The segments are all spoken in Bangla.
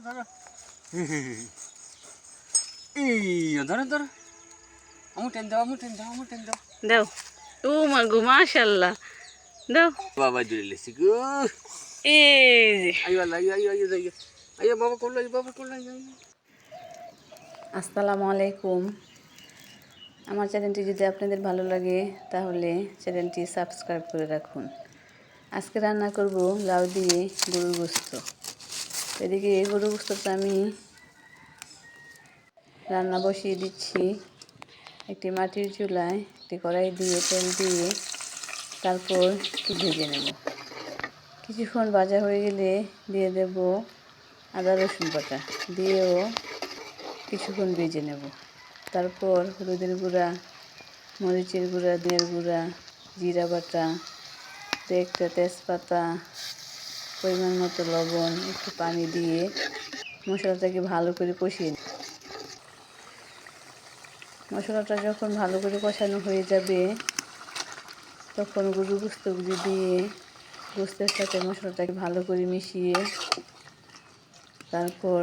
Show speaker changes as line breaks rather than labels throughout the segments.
ধরো এই ধরো ধরো টেন দাও টেন দাও
দাও। ও মা গো, মাশাআল্লাহ। দাও
বাবা জুড়ে লেছি গো।
এই যে।
আইও আল্লাহ, আইও বাবা করলো
আসসালামু আলাইকুম। আমার চ্যানেলটি যদি আপনাদের ভালো লাগে তাহলে চ্যানেলটি সাবস্ক্রাইব করে রাখুন। আজকে রান্না করব লাউ দিয়ে গরুর গোস্ত। এদিকে গরুর গোস্তটা আমি রান্না বসিয়ে দিচ্ছি। একটি মাটির চুলায় একটি কড়াই দিয়ে তেল দিয়ে তারপর একটু ভেজে নেব। কিছুক্ষণ ভাজা হয়ে গেলে দিয়ে দেব আদা রসুন বাটা, দিয়েও কিছুক্ষণ ভেজে নেব। তারপর হলুদের গুঁড়া, মরিচের গুঁড়া, ধনিয়ার গুঁড়া, জিরা বাটা, একটা তেজপাতা, পরিমাণ মতো লবণ, একটু পানি দিয়ে মশলাটাকে ভালো করে কষিয়ে নেব। মশলাটা যখন ভালো করে কষানো হয়ে যাবে তখন গরুর গোস্তগুলি দিয়ে গোস্তের সাথে মশলাটাকে ভালো করে মিশিয়ে তারপর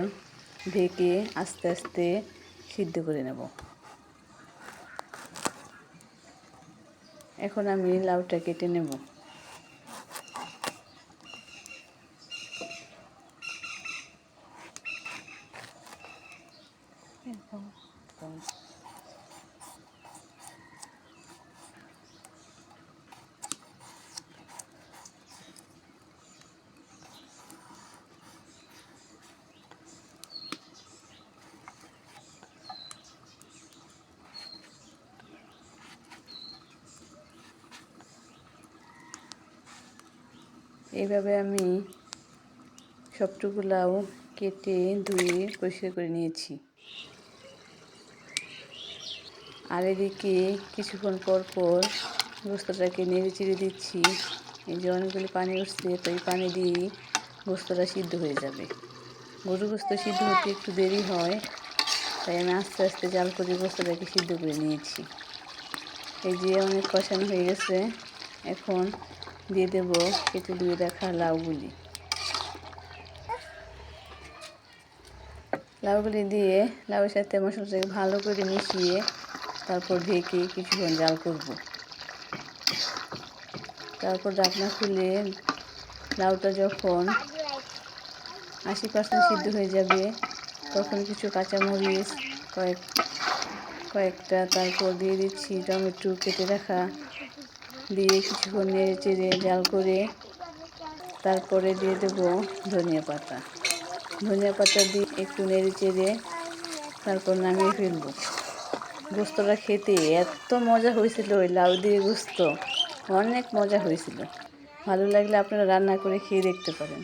ঢেকে আস্তে আস্তে সিদ্ধ করে নেব। এখন আমি লাউটা কেটে নেব। এইভাবে আমি সবটুকু লাউ কেটে ধুয়ে পরিষ্কার করে নিয়েছি। আর এদিকে কিছুক্ষণ পর পর গোস্তটাকে নেড়ে চেড়ে দিচ্ছি। এই যে অনেকগুলি পানি উঠছে, তো এই পানি দিয়েই গোস্তটা সিদ্ধ হয়ে যাবে। গরু গোস্ত সিদ্ধ হতে একটু দেরি হয়, তাই আমি আস্তে আস্তে জাল করে গোস্তটাকে সিদ্ধ করে নিয়েছি। এই যে অনেক কষানো হয়ে গেছে, এখন দিয়ে দেব কেটে ধুয়ে রাখা লাউগুলি। লাউগুলি দিয়ে লাউয়ের সাথে মশলাটাকে ভালো করে মিশিয়ে তারপর ঢেকে কিছুক্ষণ জাল করব। তারপর ঢাকনা খুলে লাউটা যখন 80% সিদ্ধ হয়ে যাবে তখন কিছু কাঁচামরিচ কয়েকটা তারপর দিয়ে দিচ্ছি টমেটো কেটে রাখা, দিয়ে কিছুক্ষণ নেড়ে চেড়ে জাল করে তারপরে দিয়ে দেব ধনিয়া পাতা দিয়ে একটু নেড়ে চেড়ে তারপর নামিয়ে ফেলব। গোস্তটা খেতে এত মজা হয়েছিল, ওই লাউ দিয়ে গোস্ত অনেক মজা হয়েছিল। ভালো লাগলে আপনারা রান্না করে খেয়ে দেখতে পারেন।